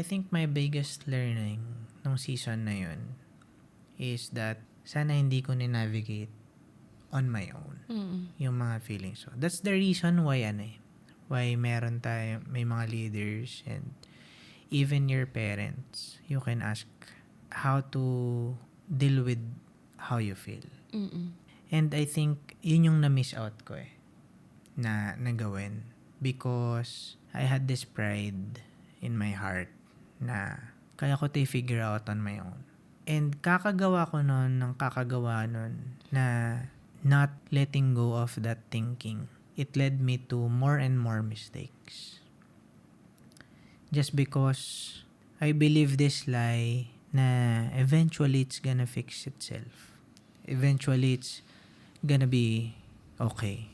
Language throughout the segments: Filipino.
think my biggest learning nung season na yun is that sana hindi ko ni-navigate on my own yung mga feelings. So, that's the reason why why may mga leaders and even your parents, you can ask how to deal with how you feel. And I think yun yung na-miss out ko na gawin because I had this pride in my heart na kaya ko to figure out on my own. And kakagawa ko nun na not letting go of that thinking. It led me to more and more mistakes. Just because I believe this lie na eventually it's gonna fix itself. Eventually it's gonna be okay.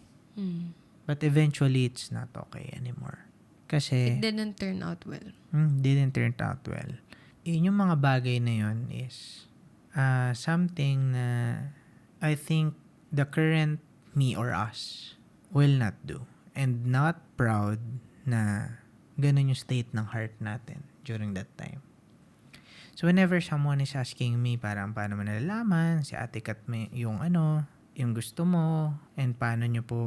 But eventually it's not okay anymore. Kasi It didn't turn out well. Didn't turn out well. Yung mga bagay na yun is something na I think the current me or us will not do. And not proud na ganun yung state ng heart natin during that time. So whenever someone is asking me parang paano mo nalalaman si Ate Kat yung yung gusto mo and paano nyo po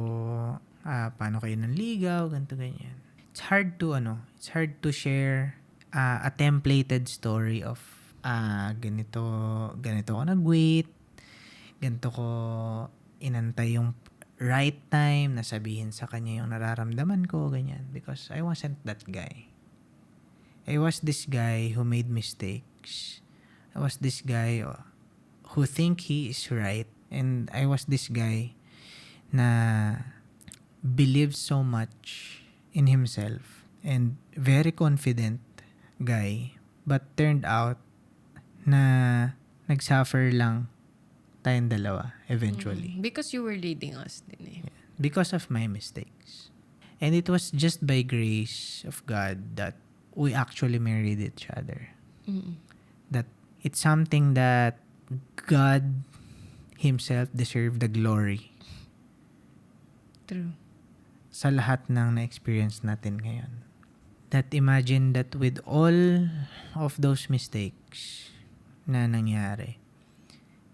paano kayo nanligaw, ganito ganyan. It's hard to share a templated story of ganito ko nag-wait, ganito ko inantay yung right time na sabihin sa kanya yung nararamdaman ko, ganyan. Because I wasn't that guy. I was this guy who made mistakes. I was this guy who think he is right. And I was this guy na believes so much in himself and very confident guy, but turned out na nagsuffer lang tayong dalawa eventually. Because you were leading us din Because of my mistakes. And it was just by grace of God that we actually married each other. That it's something that God Himself deserved the glory. True. Sa lahat ng na-experience natin ngayon. That imagine that with all of those mistakes na nangyari,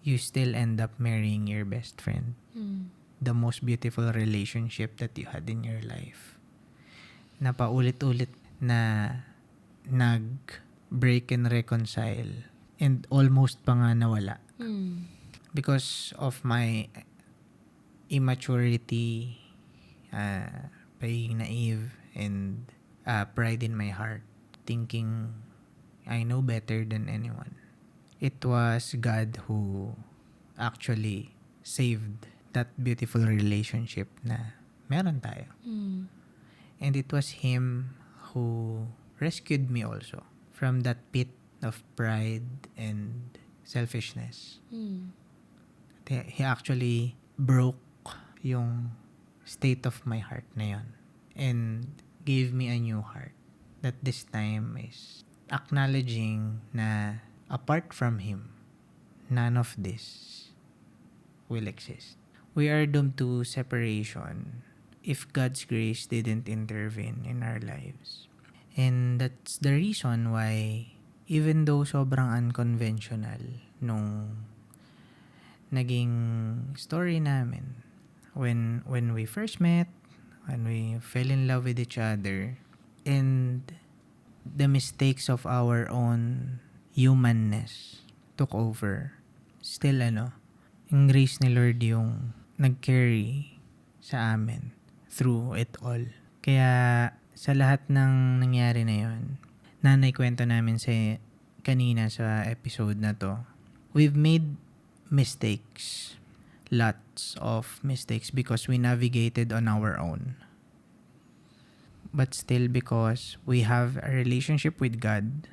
you still end up marrying your best friend. The most beautiful relationship that you had in your life. Na paulit-ulit na nag-break and reconcile and almost pa nga nawala. Because of my immaturity, being naive, and pride in my heart, thinking I know better than anyone. It was God who actually saved that beautiful relationship na meron tayo. And it was Him who rescued me also from that pit of pride and selfishness. He actually broke yung state of my heart na yun and gave me a new heart that this time is acknowledging na apart from Him, none of this will exist. We are doomed to separation if God's grace didn't intervene in our lives. And that's the reason why even though sobrang unconventional nung naging story namin, when we first met, when we fell in love with each other, and the mistakes of our own humanness took over, still yung grace ni Lord yung nag-carry sa amin through it all. Kaya sa lahat ng nangyari na yun, na naikwento namin kanina sa episode na to, we've made mistakes. Lots of mistakes because we navigated on our own. But still, because we have a relationship with God,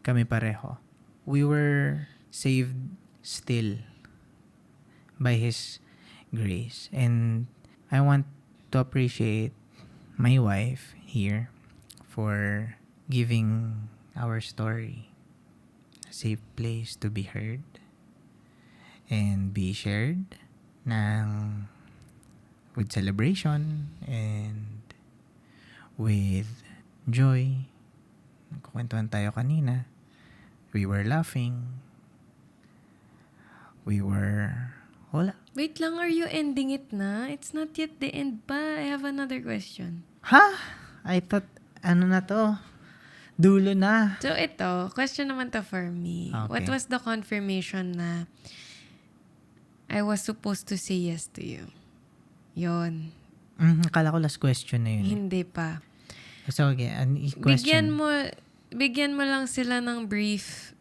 kami pareho, we were saved still by His grace. And I want to appreciate my wife here for giving our story a safe place to be heard and be shared with celebration and with joy Nagkukwentuhan tayo kanina. We were laughing. Wala. Wait lang, are you ending it na? It's not yet the end pa. I have another question. Ha? I thought, na to? Dulo na. So ito, question naman to for me. Okay. What was the confirmation na I was supposed to say yes to you? Yon. Akala ko last question na yun. Hindi pa. So, okay, question. Bigyan mo lang sila ng brief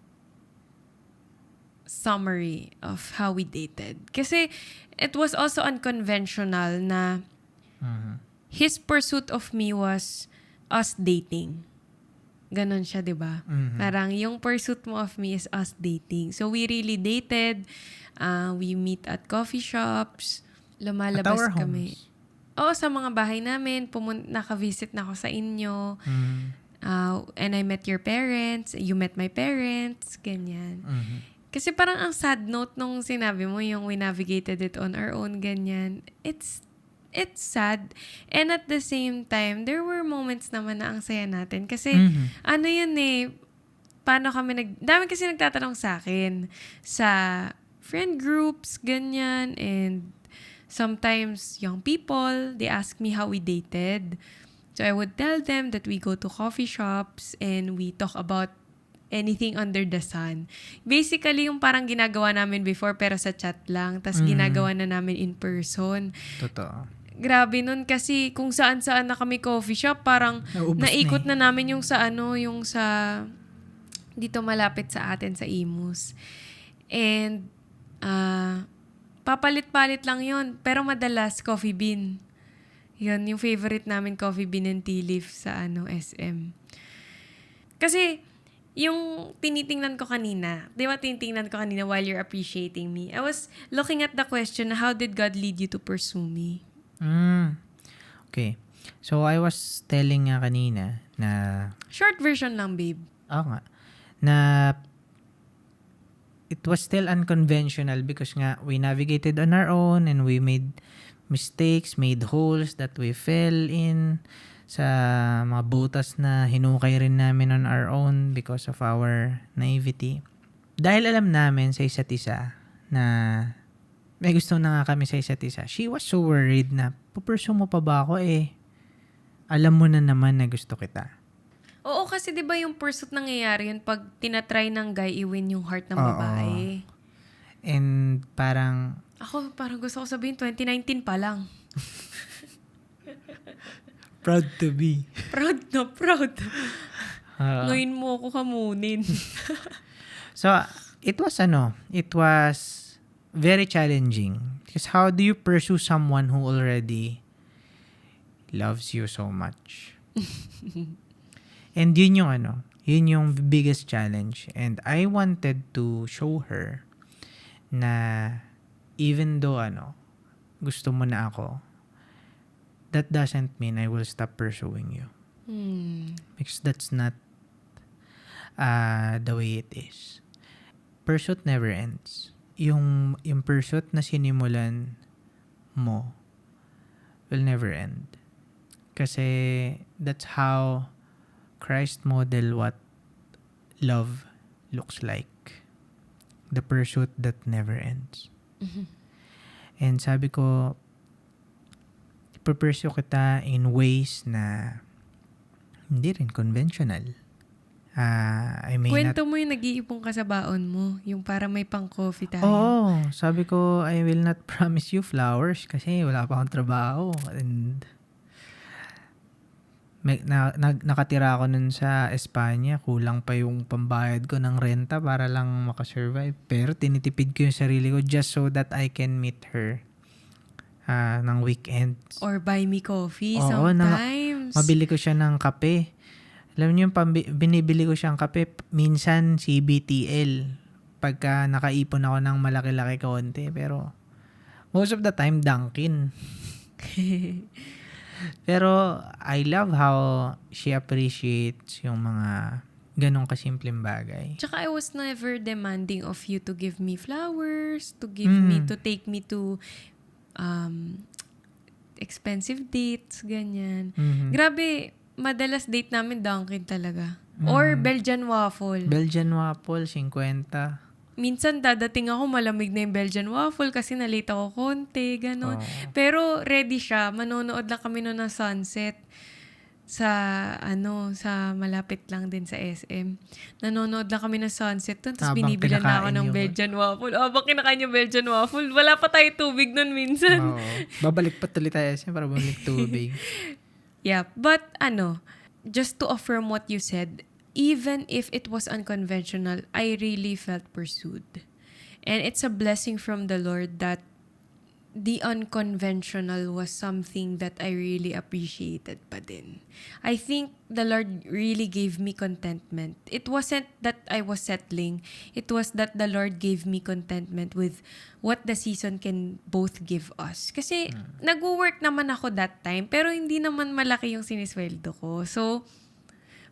summary of how we dated. Kasi it was also unconventional na his pursuit of me was us dating. Ganon siya, di ba? Parang yung pursuit mo of me is us dating. So we really dated. We meet at coffee shops. Lumalabas At our kami. homes. Oo, sa mga bahay namin. Naka-visit na ako sa inyo. And I met your parents. You met my parents. Ganyan. Kasi parang ang sad note nung sinabi mo, yung we navigated it on our own, ganyan. It's sad. And at the same time, there were moments naman na ang saya natin. Kasi, ano yun eh, paano kami dami kasi nagtatanong sa akin sa friend groups, ganyan. And sometimes, young people, they ask me how we dated. So, I would tell them that we go to coffee shops and we talk about anything under the sun. Basically, yung parang ginagawa namin before pero sa chat lang. Tas ginagawa na namin in person. Totoo. Grabe nun kasi kung saan-saan na kami coffee shop, parang Naubos naikot na na namin yung sa dito malapit sa atin sa Imus. And papalit-palit lang yun. Pero madalas coffee bean. Yun, yung favorite namin coffee bean and tea leaf sa SM. Kasi yung tinitingnan ko kanina, di ba tinitingnan ko kanina while you're appreciating me, I was looking at the question, how did God lead you to pursue me? Okay. So, I was telling nga kanina na... Short version lang, babe. nga. Na it was still unconventional because nga we navigated on our own and we made mistakes, made holes that we fell in sa mga butas na hinukay rin namin on our own because of our naivety. Dahil alam namin sa isa't isa na may gusto na nga kami sa isa't isa, she was so worried na, pupursue mo pa ba ako alam mo na naman na gusto kita. Oo, kasi di ba yung pursuit nangyayari yun pag tinatry ng guy i-win yung heart ng babae. And parang... Ako, parang gusto ko sabihin, 2019 pa lang. Proud to be. Proud na proud. Ngayon mo ako kamunin. So, it was very challenging. Because how do you pursue someone who already loves you so much? And yun yung biggest challenge. And I wanted to show her na even though gusto mo na ako, that doesn't mean I will stop pursuing you. Because that's not the way it is. Pursuit never ends. Yung pursuit na sinimulan mo will never end. Kasi that's how Christ model what love looks like. The pursuit that never ends. And sabi ko, pursue kita in ways na hindi rin conventional. I may Kwento mo yung nag-iipon ka sa baon mo. Yung para may pang-coffee tayo. Oo. Sabi ko, I will not promise you flowers kasi wala pa akong trabaho. And nakatira ako nun sa Espanya. Kulang pa yung pambayad ko ng renta para lang makasurvive. Pero tinitipid ko yung sarili ko just so that I can meet her ng weekends. Or buy me coffee Oo, sometimes. Mabili ko siya ng kape. Alam niyo yung binibili ko siyang kape, minsan CBTL. Pagka nakaipon ako ng malaki-laki konti. Pero most of the time, Dunkin'. Pero I love how she appreciates yung mga ganong kasimpleng bagay. Tsaka I was never demanding of you to give me flowers, to give me, to take me to expensive dates, ganyan. Grabe, madalas date namin Dunkin' talaga. Or Belgian waffle. Belgian waffle, 50. Minsan dadating ako, malamig na yung Belgian waffle kasi na-late ako konti, gano'n. Oo. Pero ready siya. Manonood lang kami noon ng sunset sa malapit lang din sa SM. Nanonood lang kami ng sunset doon, tapos Habang binibilan na ako kinakain ng yung- Belgian waffle. Habang kinakain yung Belgian waffle, wala pa tayo tubig nun minsan. Oo. Babalik pa tuloy tayo SM para bumalik tubig. Yeah, but just to affirm what you said, even if it was unconventional, I really felt pursued. And it's a blessing from the Lord that the unconventional was something that I really appreciated pa din. I think the Lord really gave me contentment. It wasn't that I was settling. It was that the Lord gave me contentment with what the season can both give us. Kasi nag-work naman ako that time, pero hindi naman malaki yung sinisweldo ko. So,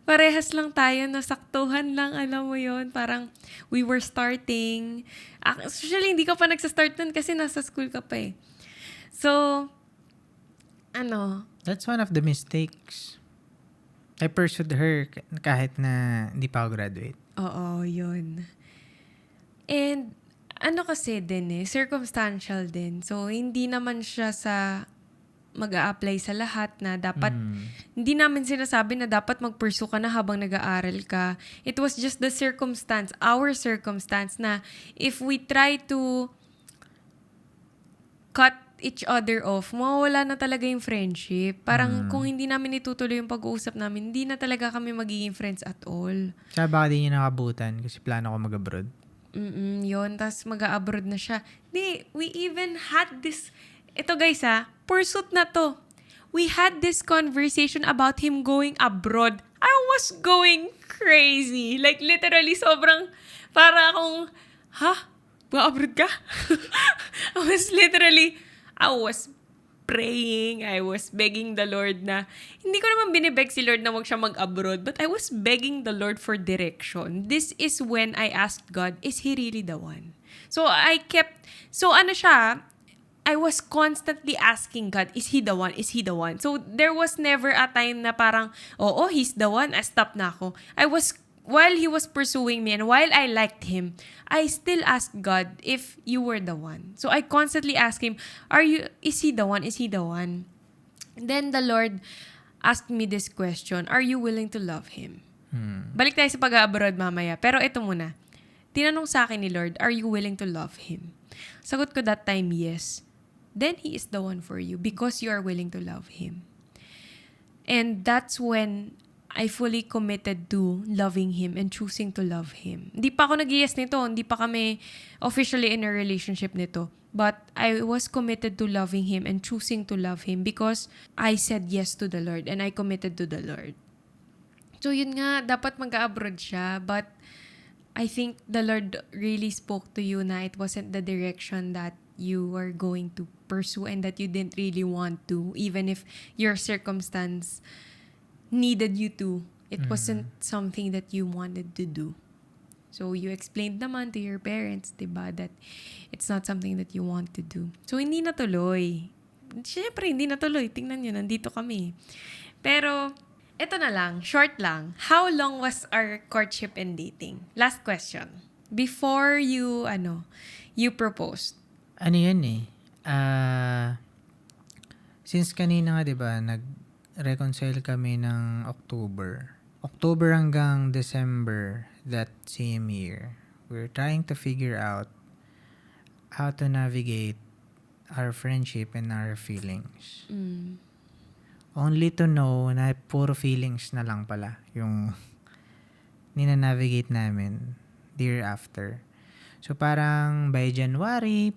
parehas lang tayo, nasaktuhan lang, alam mo yon. Parang we were starting. Actually, hindi ka pa nagsastart nun kasi nasa school ka pa eh. So, That's one of the mistakes. I pursued her kahit na hindi pa ako graduate. oo, yun. And, kasi din circumstantial din. So, hindi naman siya sa mag-a-apply sa lahat na dapat, hindi namin sinasabi na dapat mag-pursue ka na habang nag-aaral ka. It was just the circumstance, our circumstance na if we try to cut each other off, mawawala na talaga yung friendship. Parang kung hindi namin itutuloy yung pag-uusap namin, hindi na talaga kami magiging friends at all. Tsaka baka di niya nakabutan kasi plano ko mag-abroad. Yun. Tapos mag-a-abroad na siya. We even had this, ito guys pursuit na to. We had this conversation about him going abroad. I was going crazy. Like literally sobrang, para akong, Abroad ka? I was praying, I was begging the Lord na, hindi ko naman binibeg si Lord na wag siya mag-abroad, but I was begging the Lord for direction. This is when I asked God, is He really the one? So I was constantly asking God, is He the one? Is He the one? So there was never a time na parang, oo, He's the one, stop na ako. While He was pursuing me and while I liked Him, I still asked God if you were the one. So I constantly asked Him, is He the one? Is He the one? And then the Lord asked me this question, are you willing to love Him? Balik tayo sa pag-abroad mamaya. Pero ito muna. Tinanong sa akin ni Lord, are you willing to love Him? Sagot ko that time, yes. Then He is the one for you because you are willing to love Him. And that's when I fully committed to loving Him and choosing to love Him. Hindi pa ako nag-yes nito. Hindi pa kami officially in a relationship nito. But I was committed to loving Him and choosing to love Him because I said yes to the Lord and I committed to the Lord. So yun nga, dapat mag-abroad siya. But I think the Lord really spoke to you na it wasn't the direction that you were going to pursue and that you didn't really want to, even if your circumstance needed you to. It wasn't something that you wanted to do. So you explained naman to your parents, diba, that it's not something that you want to do. So hindi natuloy. Siyempre, hindi natuloy. Tingnan nyo, nandito kami. Pero, eto na lang, short lang. How long was our courtship and dating? Last question. Before you proposed. Ano yan since kanina nga, diba, nag-reconcile kami ng October hanggang December that same year. We're trying to figure out how to navigate our friendship and our feelings. Only to know na puro feelings na lang pala yung nina-navigate namin thereafter. So parang by January,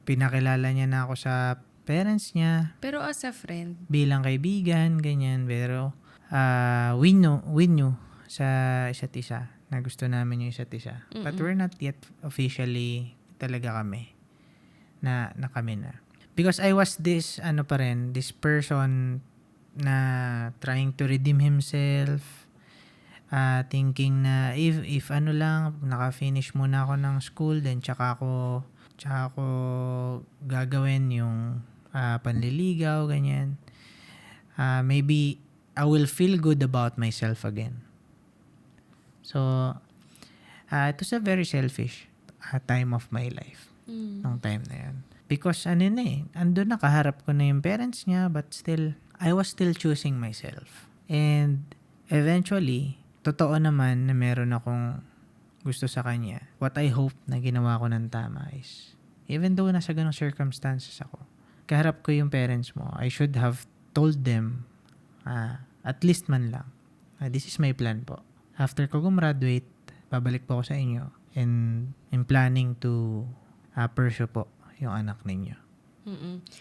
pinakilala niya na ako sa parents niya. Pero as a friend. Bilang kaibigan, ganyan. Pero we knew sa isa't isa na gusto namin yung isa't isa. But we're not yet officially talaga kami na kami na. Because I was this person na trying to redeem himself, thinking na if naka-finish muna ako ng school, then tsaka ako gagawin yung panliligaw, ganyan. Maybe I will feel good about myself again. So, it was a very selfish time of my life. Nung time na yun. Because andun na, kaharap ko na yung parents niya, but still, I was still choosing myself. And eventually, totoo naman na meron akong gusto sa kanya. What I hope na ginawa ko ng tama is, even though nasa ganong circumstances ako, kaharap ko yung parents mo, I should have told them, at least man lang, this is my plan po. After ko gumraduate, babalik po ako sa inyo, and I'm planning to pursue po yung anak ninyo.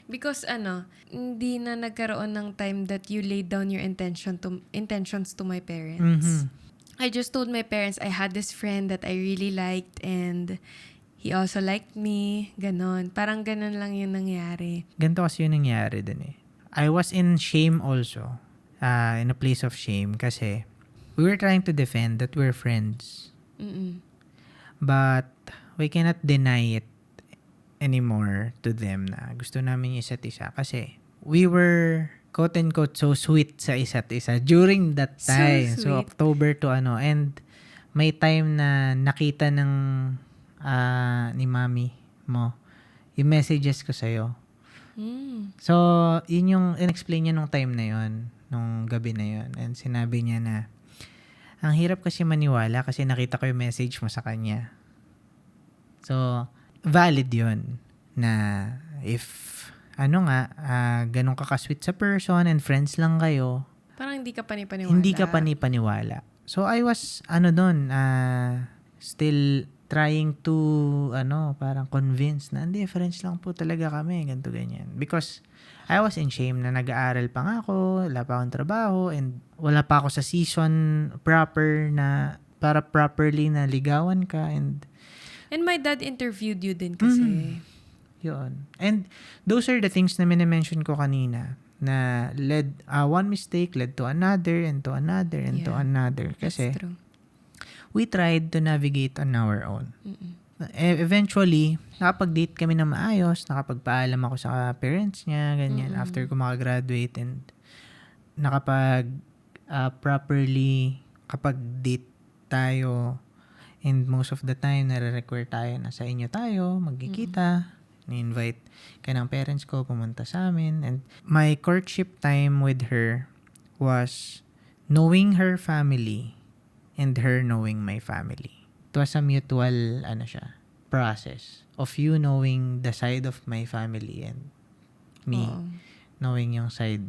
Because hindi na nagkaroon ng time that you laid down your intentions to my parents. I just told my parents I had this friend that I really liked and he also liked me. Ganon. Parang ganon lang yung nangyari. Ganito kasi yung nangyari dun eh. I was in shame also. In a place of shame kasi we were trying to defend that we're friends. But we cannot deny it anymore to them na gusto namin yung isa't isa kasi we were quote-unquote so sweet sa isa't isa during that time. So October to and may time na nakita ng ni mami mo yung messages ko sa'yo. So, yun yung in-explain niya nung time na yun, nung gabi na yun. And sinabi niya na, ang hirap kasi maniwala kasi nakita ko yung message mo sa kanya. So, valid yun na if ganun ka ka-sweet sa person and friends lang kayo, parang hindi ka panipaniwala. Hindi ka panipaniwala. So, I was, still trying to, parang convince na, hindi, friends lang po talaga kami, ganito, ganyan. Because, I was in shame na nag-aaral pa nga ako, wala pa akong trabaho, and wala pa ako sa season proper na, para properly na ligawan ka, and my dad interviewed you din kasi. Yun. And those are the things na minimension ko kanina na one mistake led to another and to another and to another. Kasi we tried to navigate on our own. Eventually, nakapag-date kami na maayos, nakapagpaalam ako sa parents niya, ganyan, after ko makagraduate and properly kapag date tayo and most of the time nare-require tayo na sa inyo tayo, magkikita. Ni-invite ka ng parents ko, pumunta sa amin. And my courtship time with her was knowing her family and her knowing my family. It was a mutual, process of you knowing the side of my family and me knowing yung side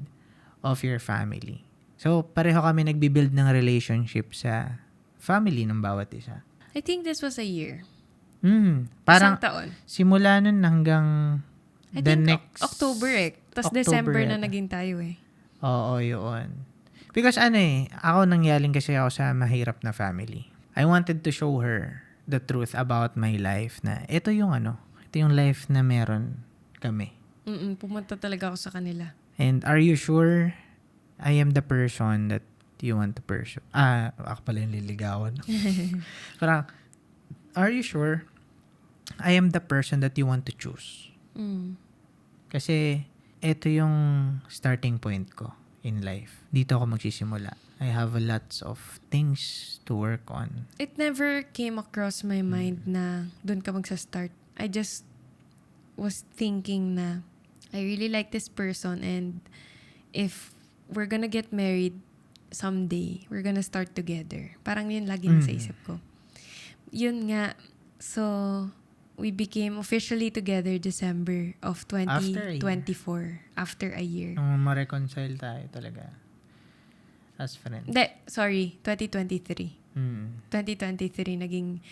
of your family. So, pareho kami nagbibuild ng relationship sa family ng bawat isa. I think this was a year. Parang isang taon. Simula nun hanggang I think October Tapos December na naging tayo Oo, yun. Because ako nangyaling kasi ako sa mahirap na family. I wanted to show her the truth about my life na ito yung life na meron kami. Pumunta talaga ako sa kanila. And are you sure I am the person that you want to pursue? Ako pala yung liligawan. Parang, are you sure I am the person that you want to choose? Kasi ito yung starting point ko in life. Dito ako magsisimula. I have lots of things to work on. It never came across my mind na doon ka magsa-start. I just was thinking na I really like this person and if we're gonna get married someday, we're gonna start together. Parang yun lagi nasa isip ko. Yun nga. So, we became officially together December of 2024. After a year. Nung ma-reconcile tayo talaga. As friends. 2023. 2023, naging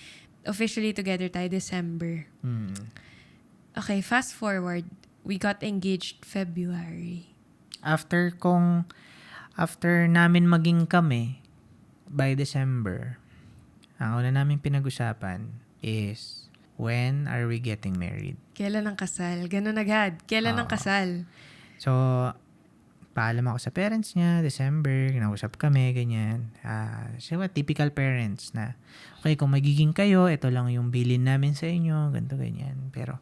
officially together tayo December. Okay, fast forward. We got engaged February. After namin maging kami, by December, ang una namin pinag-usapan is, when are we getting married? Kailan ang kasal? Ganun agad. Kailan ang kasal? So, paalam ako sa parents niya, December, kinausap kami, ganyan. Typical parents na, okay, kung magiging kayo, ito lang yung bilin namin sa inyo, ganito, ganyan. Pero,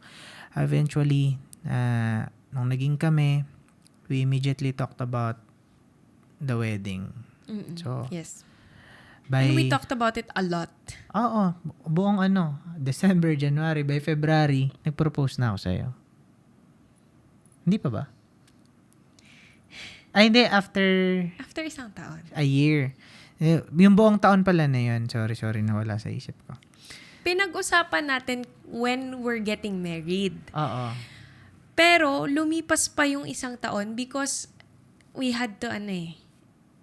eventually, nung naging kami, we immediately talked about the wedding. Mm-mm. So, yes. by... And we talked about it a lot. Oo, buong December, January, by February, nag-propose na ako sa'yo. Hindi pa ba? Ay, hindi. After isang taon. a year. Yung buong taon pala na yun. Sorry, nawala sa isip ko. Pinag-usapan natin when we're getting married. Oo. Pero, lumipas pa yung isang taon because we had to,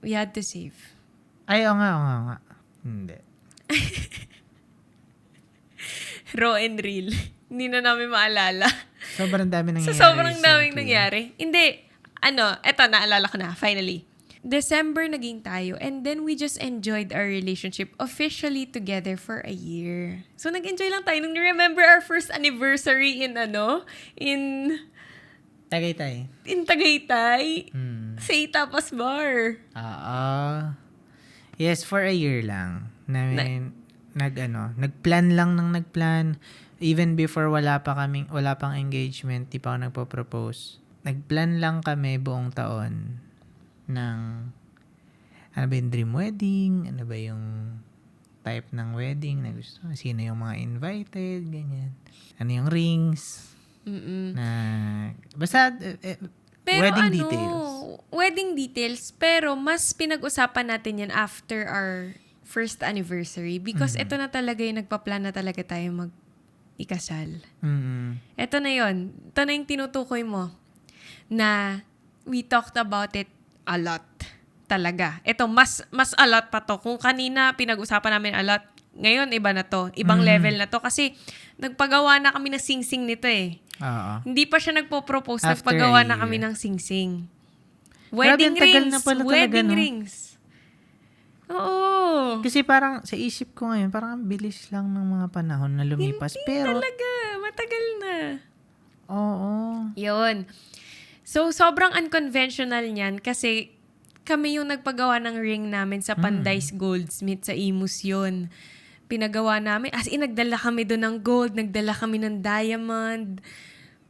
we had to save. Ay, oo nga. Hindi. Raw and real. Hindi na namin maalala. Sobrang dami nangyayari. Sobrang daming recently. nangyari. Hindi. Eto, naalala ko na, finally. December naging tayo and then we just enjoyed our relationship officially together for a year. So, nag-enjoy lang tayo. Nung remember our first anniversary in Tagaytay. Tagaytay. Sa Tapas Bar. Yes, for a year lang. Nagplan lang ng nagplan. Even before wala pang engagement, di pa ako nagpo-propose. Nagplan lang kami buong taon ng ano ba yung dream wedding, ano ba yung type ng wedding na gusto, sino yung mga invited, ganyan. Ano yung rings, na basta Pero wedding details. Wedding details, pero mas pinag-usapan natin yan after our first anniversary because ito na talaga yung nagpa-plan na talaga tayo mag-ikasal. Ito na yun. Ito na yung tinutukoy mo na we talked about it a lot. Talaga. Ito, mas a lot pa to. Kung kanina pinag-usapan namin a lot, ngayon iba na to. Ibang level na to. Kasi nagpagawa na kami ng sing-sing nito eh. Hindi pa siya nagpo-propose. After Nagpagawa a na year. kami ng sing-sing. Wedding Grabe, ang tagal rings. na pala talaga, Wedding no? rings. Oo. Kasi parang sa isip ko ngayon, parang ang bilis lang ng mga panahon na lumipas. Pero, Talaga. Matagal na. oo. Yun. So, sobrang unconventional niyan kasi kami yung nagpagawa ng ring namin sa Pandays Goldsmith sa Imus yun. Pinagawa namin, as in, nagdala kami doon ng gold, nagdala kami ng diamond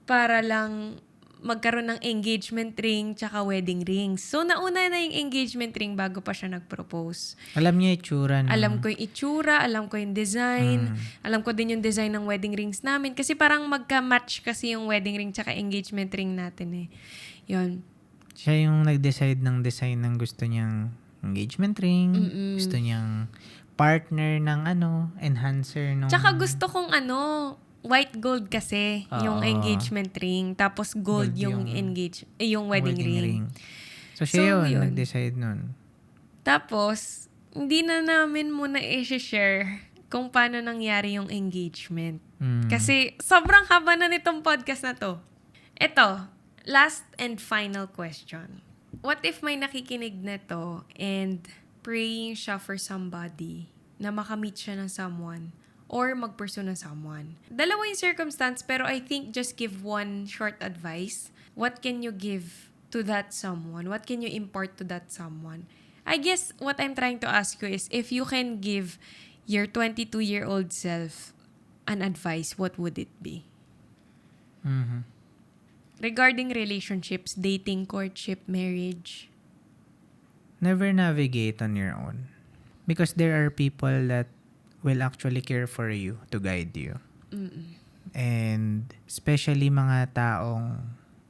para lang magkaroon ng engagement ring tsaka wedding rings. So, nauna na yung engagement ring bago pa siya nag-propose. Alam niya itsura. Alam ko yung itsura, alam ko yung design, alam ko din yung design ng wedding rings namin kasi parang magka-match kasi yung wedding ring tsaka engagement ring natin eh. Yun. Siya yung nag-decide ng design ng gusto niyang engagement ring, gusto niyang partner ng enhancer nung... Tsaka gusto kong white gold kasi yung engagement ring, tapos gold yung wedding ring. So, siya yun. nag-decide nun. Tapos, hindi na namin muna i-share kung paano nangyari yung engagement. Kasi sobrang haba na nitong podcast na to. Ito, last and final question. What if may nakikinig na to and praying siya for somebody na makamit siya ng someone or mag-pursue ng someone? Dalawa yung circumstance pero I think just give one short advice. What can you give to that someone? What can you impart to that someone? I guess what I'm trying to ask you is if you can give your 22-year-old self an advice, what would it be? Regarding relationships, dating, courtship, marriage. Never navigate on your own. Because there are people that will actually care for you to guide you. And especially mga taong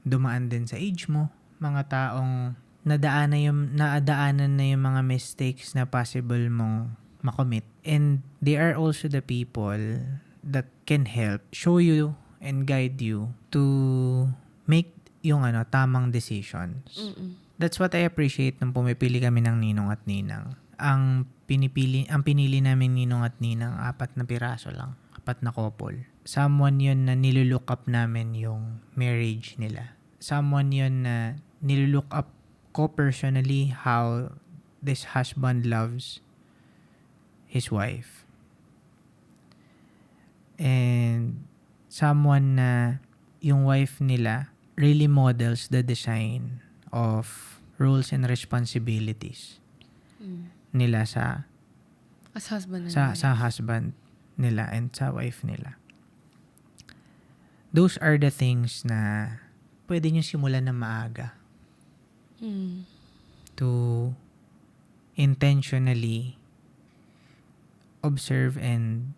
dumaan din sa age mo, mga taong naadaanan na yung mga mistakes na possible mong makomit. And they are also the people that can help show you and guide you to make yung tamang decisions. That's what I appreciate nung pumipili kami ng ninong at ninang. Ang pinili namin ninong at ninang 4 na piraso lang. 4 na couple. Someone yun na nilulook up namin yung marriage nila. Someone yun na nilulook up ko personally how this husband loves his wife. And someone na yung wife nila really models the design of roles and responsibilities nila sa As husband and wife. sa husband nila and sa wife nila. Those are the things na pwede nyo simulan na maaga to intentionally observe and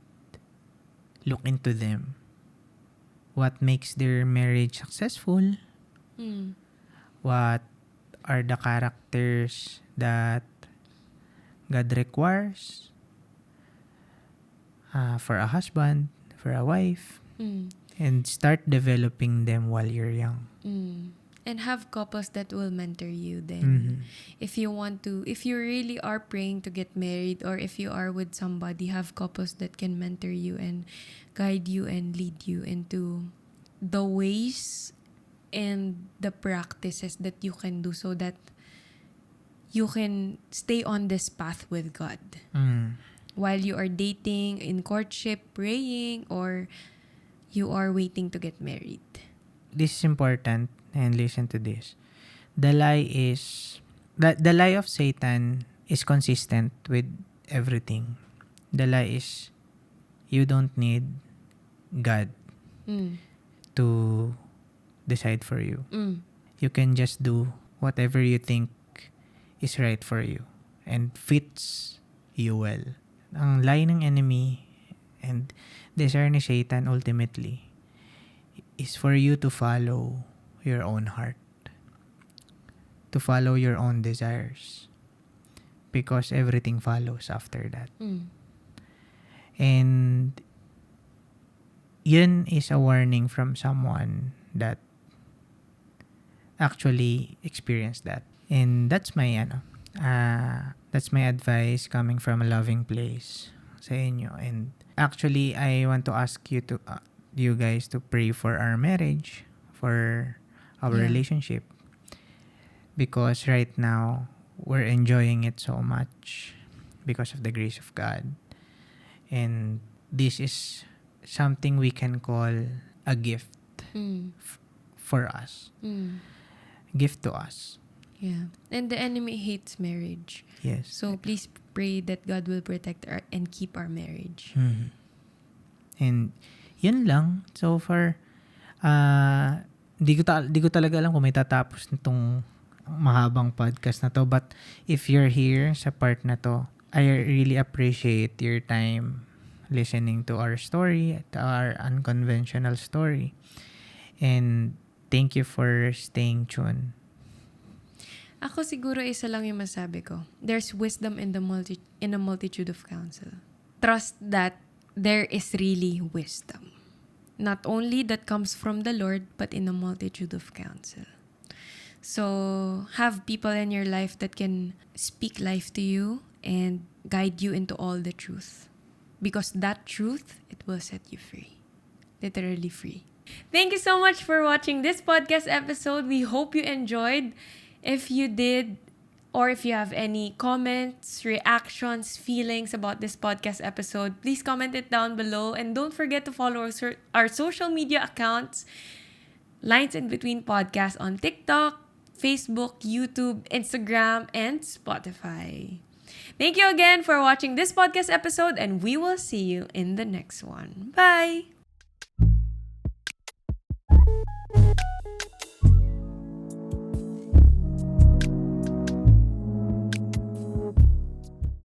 look into them. What makes their marriage successful? Mm. What are the characters that God requires for a husband, for a wife, Mm. and start developing them while you're young. Mm. And have couples that will mentor you then. Mhm. If you really are praying to get married, or if you are with somebody, have couples that can mentor you and guide you and lead you into the ways and the practices that you can do so that you can stay on this path with God. While you are dating, in courtship, praying, or you are waiting to get married. This is important, and listen to this. The lie of Satan is consistent with everything. The lie is you don't need God Mm. to decide for you. Mm. You can just do whatever you think is right for you and fits you well. Ang lie ng enemy and desire ni Satan ultimately is for you to follow your own heart, to follow your own desires, because everything follows after that. Mm. And yun is a warning from someone that actually experienced that. And that's my advice coming from a loving place sa inyo. And actually, I want to ask you guys to pray for our marriage, for our Yeah. relationship, because right now we're enjoying it so much because of the grace of God. And this is something we can call a gift Mm. for us. Mm. Gift to us. Yeah. And the enemy hates marriage. Yes. So please pray that God will protect and keep our marriage. Mhm. And yun lang. So far, di ko talaga alam kung may tatapos nitong mahabang podcast na to. But if you're here sa part na to, I really appreciate your time listening to our story, to our unconventional story. And thank you for staying tuned. Ako siguro isa lang yung masabi ko. There's wisdom in in a multitude of counsel. Trust that there is really wisdom. Not only that comes from the Lord, but in a multitude of counsel. So, have people in your life that can speak life to you and guide you into all the truth. Because that truth, it will set you free. Literally free. Thank you so much for watching this podcast episode. We hope you enjoyed. If you did, or if you have any comments, reactions, feelings about this podcast episode, please comment it down below. And don't forget to follow our social media accounts, Lines in Between Podcast, on TikTok, Facebook, YouTube, Instagram, and Spotify. Thank you again for watching this podcast episode, and we will see you in the next one. Bye!